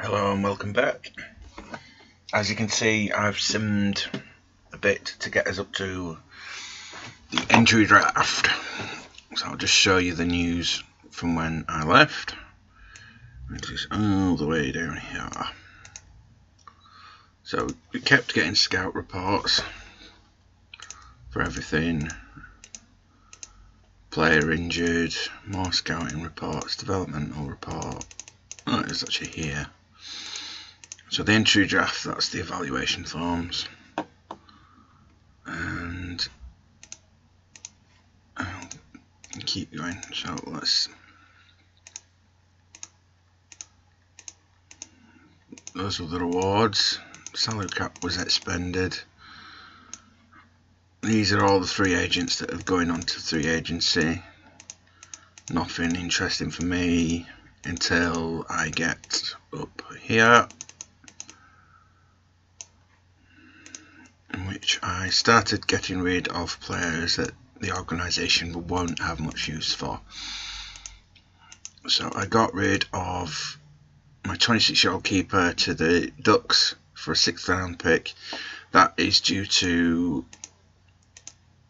Hello and welcome back. As you can see, I've simmed a bit to get us up to the entry draft. So I'll just show you the news from when I left. Which is all the way down here. So we kept getting scout reports for everything. Player injured, more scouting reports, developmental report. Oh, it's actually here. So the entry draft, that's the evaluation forms. And I'll keep going. So those were the rewards. Salary cap was expended. These are all the free agents that are going on to free agency. Nothing interesting for me until I get up here, in which I started getting rid of players that the organisation won't have much use for. So I got rid of my 26-year-old keeper to the Ducks for a 6th round pick. That is due to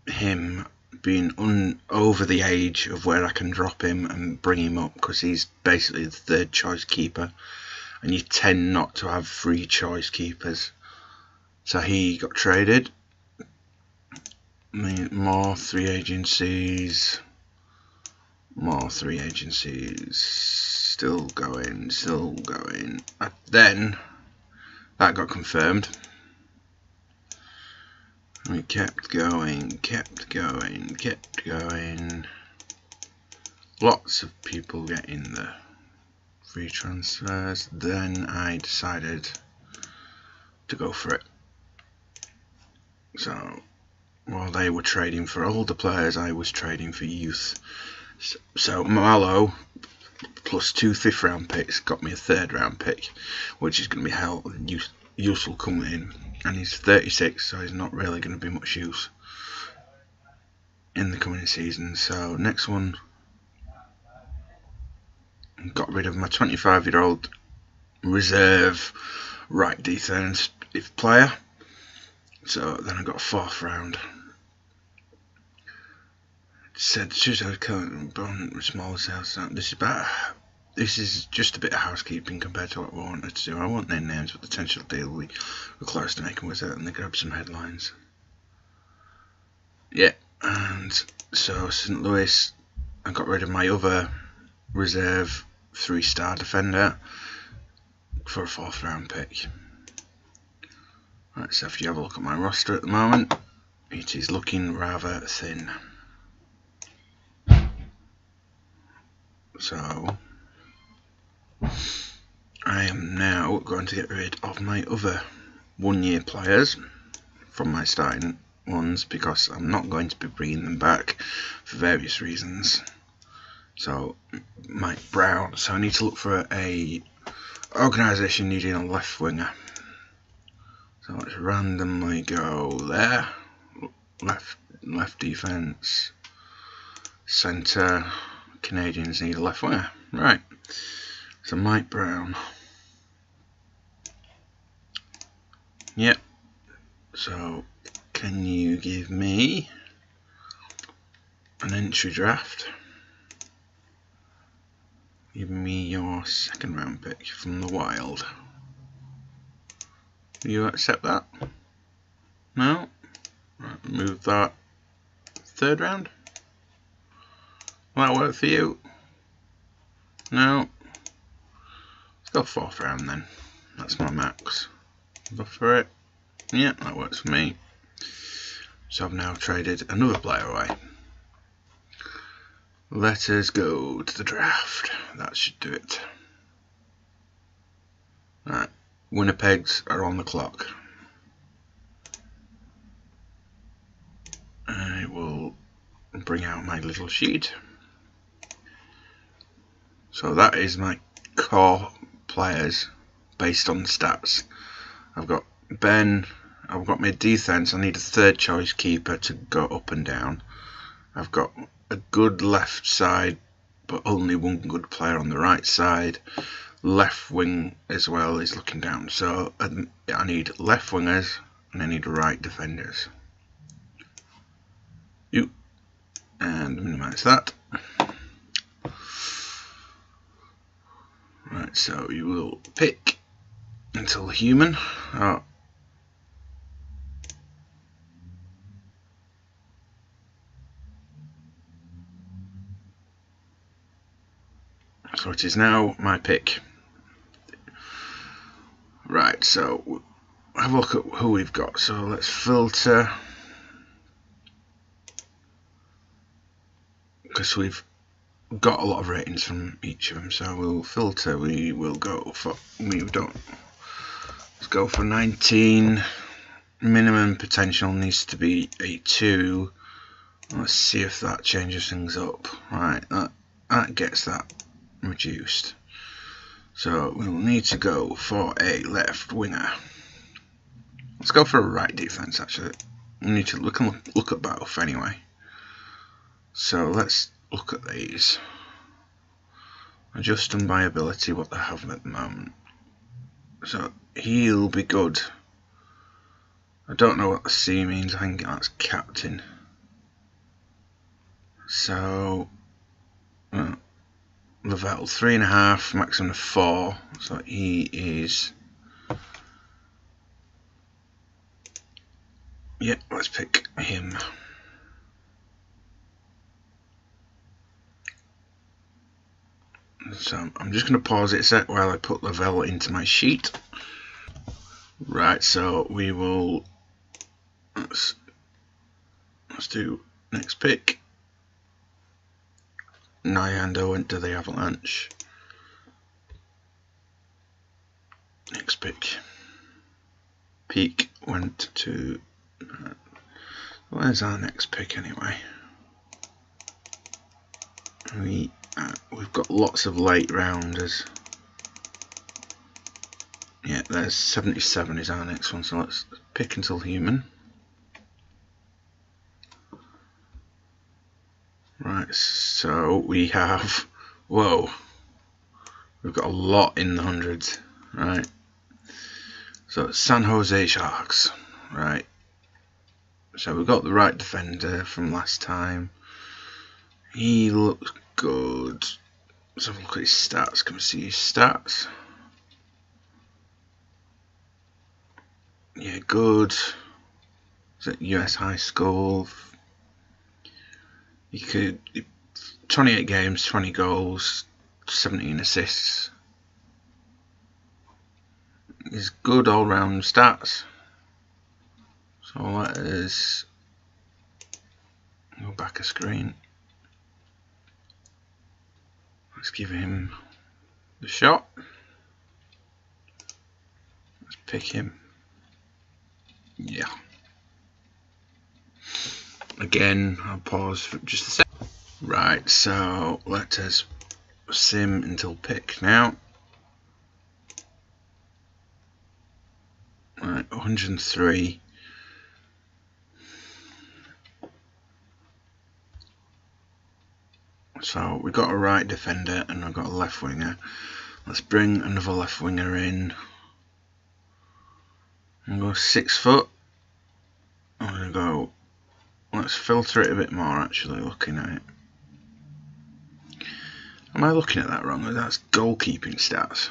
him being over the age of where I can drop him and bring him up, because he's basically the 3rd choice keeper, and you tend not to have 3 choice keepers. So he got traded. More 3 agencies. Still going. Then that got confirmed. We kept going. Lots of people getting the free transfers. Then I decided to go for it. So while they were trading for older players, I was trading for youth. So Marlowe plus 2 5th round picks got me a 3rd round pick, which is going to be useful coming in. And he's 36, so he's not really going to be much use in the coming season. So next one, got rid of my 25-year-old reserve right defense player. So then I got a 4th round. Said suicide current small sales. This is just a bit of housekeeping compared to what we wanted to do. I won't name names, but the potential deal we were close to making was out, and they grabbed some headlines. Yeah, and so St. Louis, I got rid of my other reserve 3-star defender for a 4th round pick. Right, so if you have a look at my roster at the moment, it is looking rather thin. So I am now going to get rid of my other 1-year players from my starting ones, because I'm not going to be bringing them back for various reasons. So Mike Brown, so I need to look for a organisation needing a left winger. So let's randomly go there. Left defence, centre. Canadians need a left winger. Right. So Mike Brown. Yep. So can you give me an entry draft? Give me your 2nd round pick from the Wild. Do you accept that? No? Right, move that. 3rd round? Will that work for you? No? Let's go 4th round then. That's my max. Go for it. Yeah, that works for me. So I've now traded another player away. Let us go to the draft. That should do it. Right, Winnipegs are on the clock. I will bring out my little sheet. So that is my core players based on stats. I've got Ben, I've got my defense. I need a 3rd choice keeper to go up and down. I've got a good left side, but only one good player on the right side. left wing as well is looking down. So I need left wingers and I need right defenders. And minimize that. Right, so you will pick until human. So it is now my pick. Right, so have a look at who we've got. So let's filter, because we've got a lot of ratings from each of them. So we'll filter. We will go for let's go for 19. Minimum potential needs to be a 2. Let's see if that changes things up. Right, that gets that reduced. So we'll need to go for a left winger. Let's go for a right defense. Actually, we need to look at both anyway. So let's look at these. Adjust them by ability, what they have at the moment. So he'll be good. I don't know what the C means. I think that's captain. So level 3.5, maximum of 4. So he is. Yeah, let's pick him. So I'm just going to pause it a sec while I put level into my sheet. Right, so we will. Let's do next pick. Nyando went to the Avalanche. Next pick. Peak went to. Where's our next pick anyway? We've got lots of late rounders. Yeah, there's 77 is our next one. So let's pick until human. Right, so we have, whoa, we've got a lot in the hundreds, right? So San Jose Sharks, right? So we've got the right defender from last time. He looks good. Let's have a look at his stats. Can we see his stats? Yeah, good. Is it US high school? He could 28 games, 20 goals, 17 assists. He's good all round stats. So let us go back a screen. Let's give him the shot. Let's pick him. Yeah. Again, I'll pause for just a sec. Right, so let us sim until pick now. Right, 103. So we've got a right defender and we've got a left winger. Let's bring another left winger in. I'm going to go 6 foot. I'm going to go. Let's filter it a bit more. Actually, looking at it. Am I looking at that wrong? That's goalkeeping stats.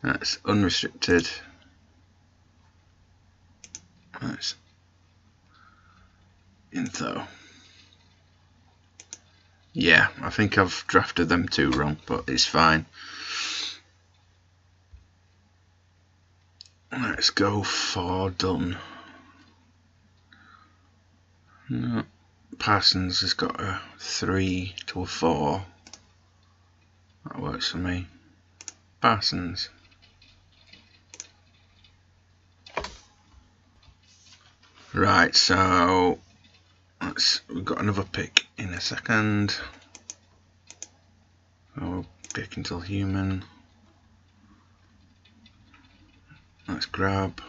That's unrestricted. That's info. Yeah, I think I've drafted them 2 wrong, but it's fine. Let's go for done. No. Parsons has got a 3 to a 4. That works for me. Parsons. Right, so we've got another pick in a second. I'll pick until human. Let's grab.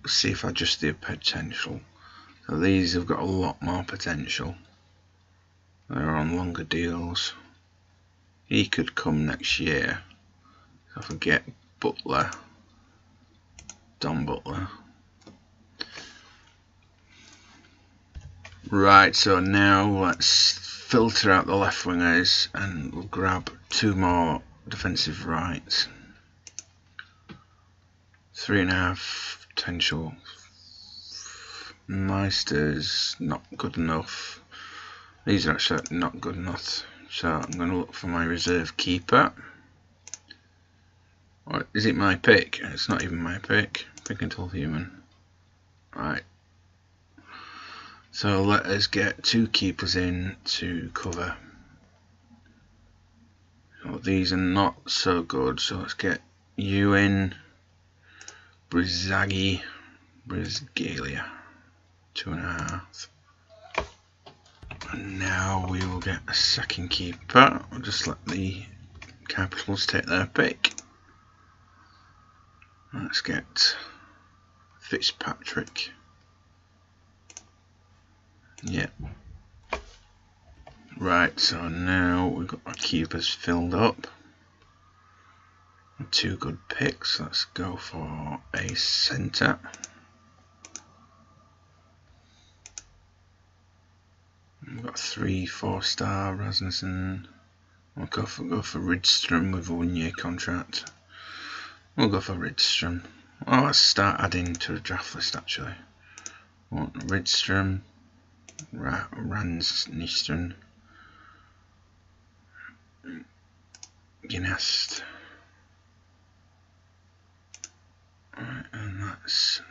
Let's see if I adjust the potential. So these have got a lot more potential. They're on longer deals. he could come next year. So if I get Butler, Don Butler. Right, so now let's filter out the left wingers and we'll grab 2 more defensive rights. 3.5 potential. Meister's not good enough. These are actually not good enough. So I'm going to look for my reserve keeper. Or is it my pick? It's not even my pick. Pick until human. Right. So let us get 2 keepers in to cover. So these are not so good. So let's get you in. Brizgalia. 2.5. And now we will get a second keeper. I'll just let the Capitals take their pick. Let's get Fitzpatrick. Yeah. Right, so now we've got our keepers filled up. 2 good picks. Let's go for a centre. We've got 3 4-star Rasmussen. We'll go for Rydstrom with a 1-year contract. We'll go for Rydstrom. Oh, let's start adding to the draft list actually. Rydstrom, Ransnistron, Ginest. Right, and that's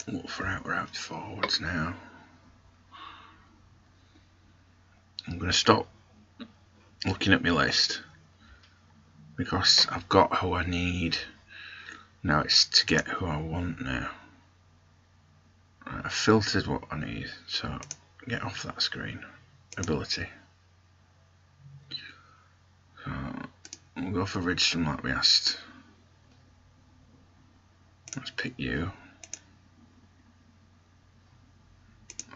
look for outright forwards now. I'm going to stop looking at my list because I've got who I need. Now it's to get who I want now. Right, I've filtered what I need, so get off that screen. Ability. So we'll go for Rydstrom like we asked. Let's pick you.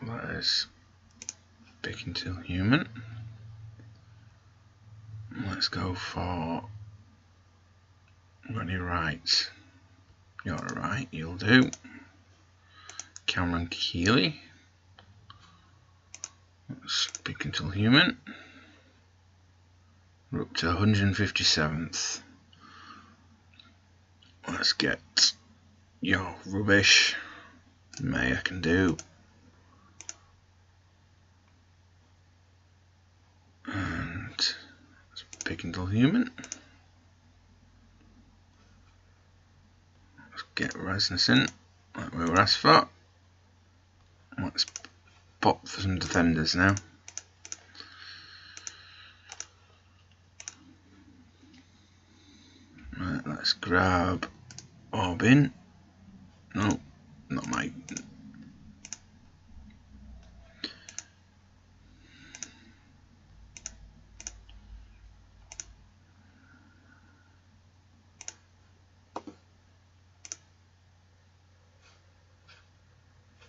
That is pick until human. Let's go for any rights. You're right, you'll do. Cameron Keeley. Let's pick until human. We're up to 157th. Let's get your rubbish. May I can do. And let's pick until human. Let's get Rasmussen like we were asked for. Let's pop for some defenders now. Right, let's grab Orbin. No, not my.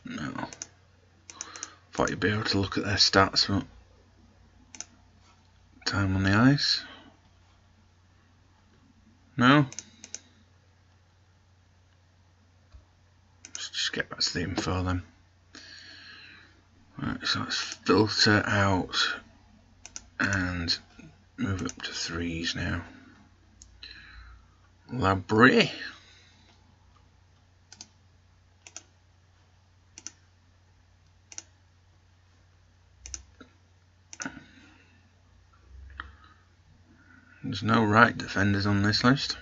No. Thought you'd be able to look at their stats, but time on the ice. No. Let's just get back to the info then. Right, so let's filter out and move up to 3s now. Labrie. There's no right defenders on this list.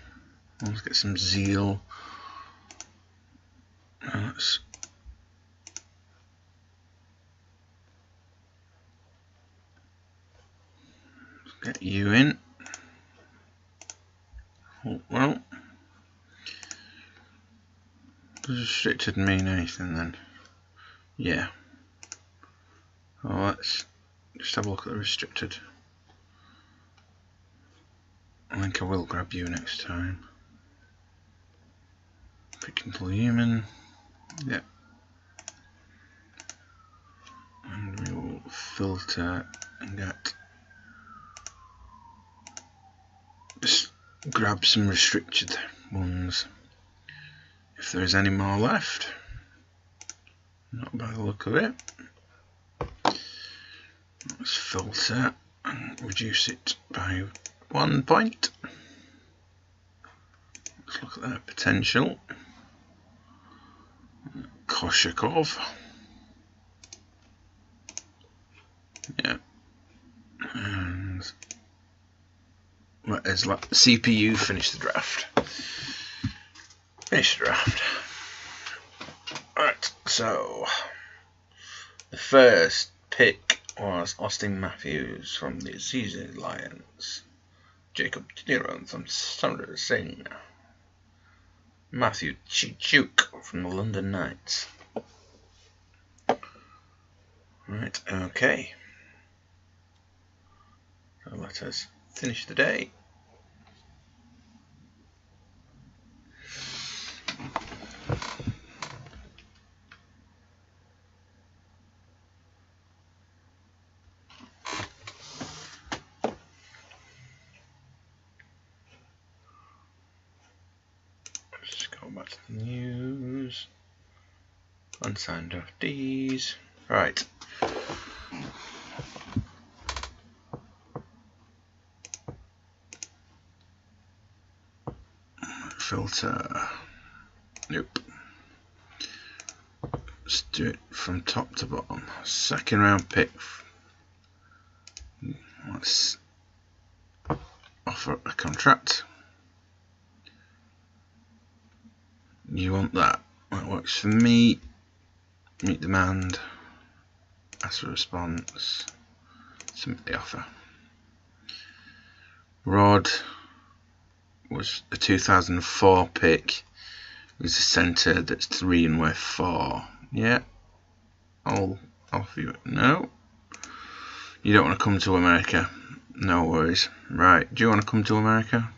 Let's get some zeal. Let's get you in. Oh, well, does restricted mean anything then? Yeah. Well, let's just have a look at the restricted. I think I will grab you next time. Pick until human. Yep. And we will filter and just grab some restricted ones if there is any more left. Not by the look of it. Let's filter and reduce it by 1 point. Let's look at that potential. Koshakov. Yeah. And what is like CPU finish the draft. Finish the draft. Alright, so the first pick was Austin Matthews from the Caesar Lions, Jacob Dinero from Sundar Singh, Matthew Chichuk from the London Knights. Right, okay. So let us finish the day. Back to the news. Unsigned draftees. Right. Filter. Nope. Let's do it from top to bottom. Second round pick. Let's offer a contract. You want that? That works for me. Meet demand. Ask for response. Submit the offer. Rod was a 2004 pick. It was a centre that's 3 and worth 4. Yeah. I'll offer you it. No. You don't want to come to America. No worries. Right. Do you want to come to America?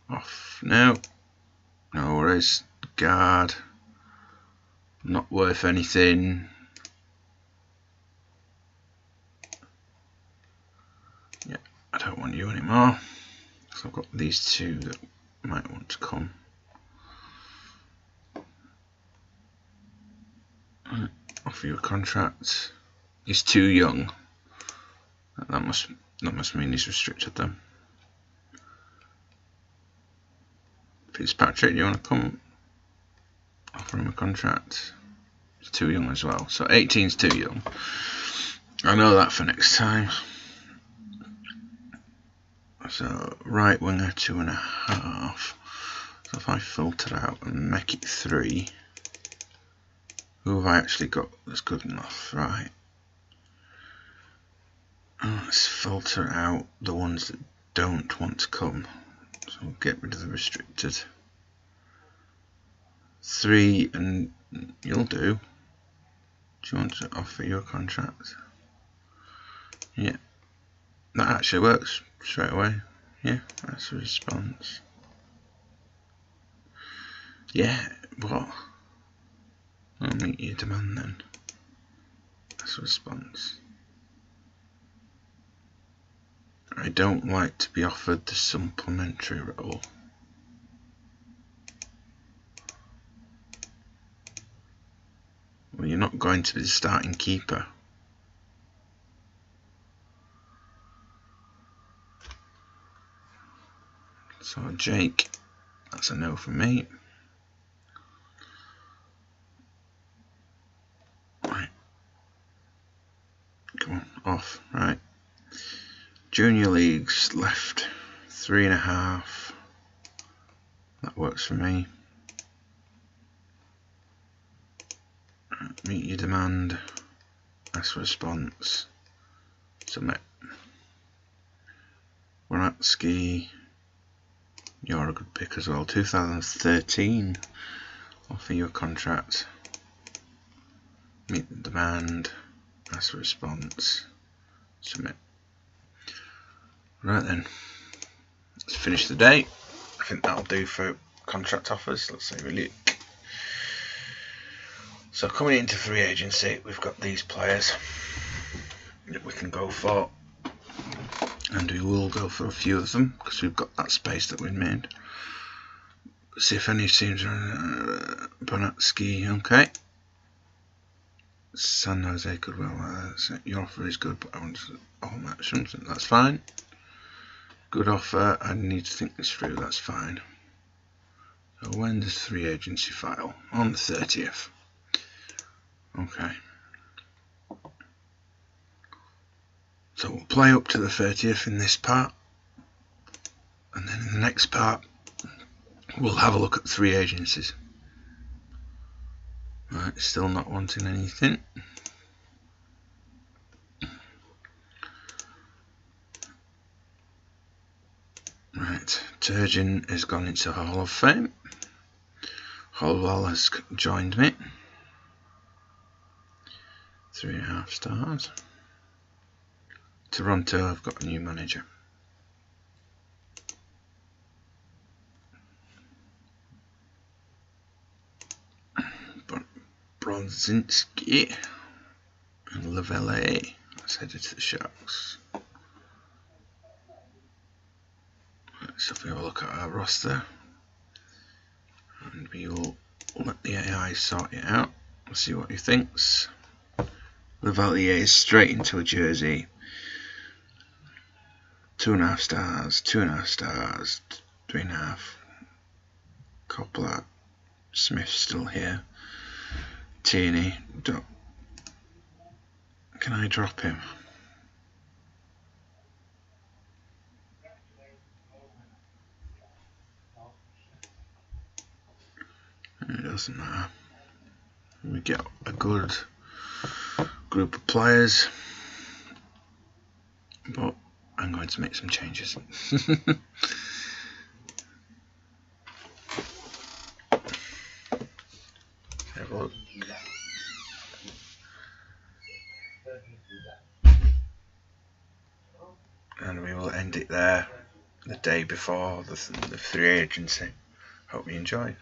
Off. No. No worries. Guard. Not worth anything. Yeah, I don't want you anymore. So I've got these two that might want to come. Offer you a contract. He's too young. That must mean he's restricted them. Fitzpatrick, do you want to come? Offer him a contract. He's too young as well. So 18's too young. I know that for next time. So right winger 2.5. So if I filter out and make it 3, who have I actually got that's good enough? Right. Let's filter out the ones that don't want to come. So we'll get rid of the restricted. 3 and you'll do. Do you want to offer your contract? Yeah. That actually works straight away. Yeah, that's a response. Yeah, what? I'll meet your demand then. That's a response. I don't like to be offered the supplementary role. Well, you're not going to be the starting keeper. So Jake, that's a no from me. Right. Come on, off. Right. Junior leagues left 3.5. That works for me. Meet your demand. Ask for response. Submit. Waratsky. You're a good pick as well. 2013. Offer you a contract. Meet the demand. Ask for response. Submit. Right then. Let's finish the day. I think that'll do for contract offers. Let's say we look. So coming into free agency, we've got these players that we can go for, and we will go for a few of them because we've got that space that we've made. See if any seems Bonatsky, okay. San Jose could well. Your offer is good, but I want all matches. That's fine. Good offer. I need to think this through. That's fine. So when does free agency file? On the 30th. Okay. So we'll play up to the 30th in this part, and then in the next part we'll have a look at 3 agencies. Right, still not wanting anything. Right, Turgeon has gone into Hall of Fame. Holwell has joined me. 3.5 stars. Toronto, I've got a new manager. Bronzinski and Lavelle. Let's head to the Sharks. Let's have a look at our roster, and we will let the AI sort it out. We'll see what he thinks. Lavalier is straight into a jersey. 2.5 stars, 2.5 stars, 3.5. Coppler, Smith still here. Tierney, can I drop him? It doesn't matter. We get a good group of players, but I'm going to make some changes. Have a look. And we will end it there, the day before the free agency. Hope you enjoyed.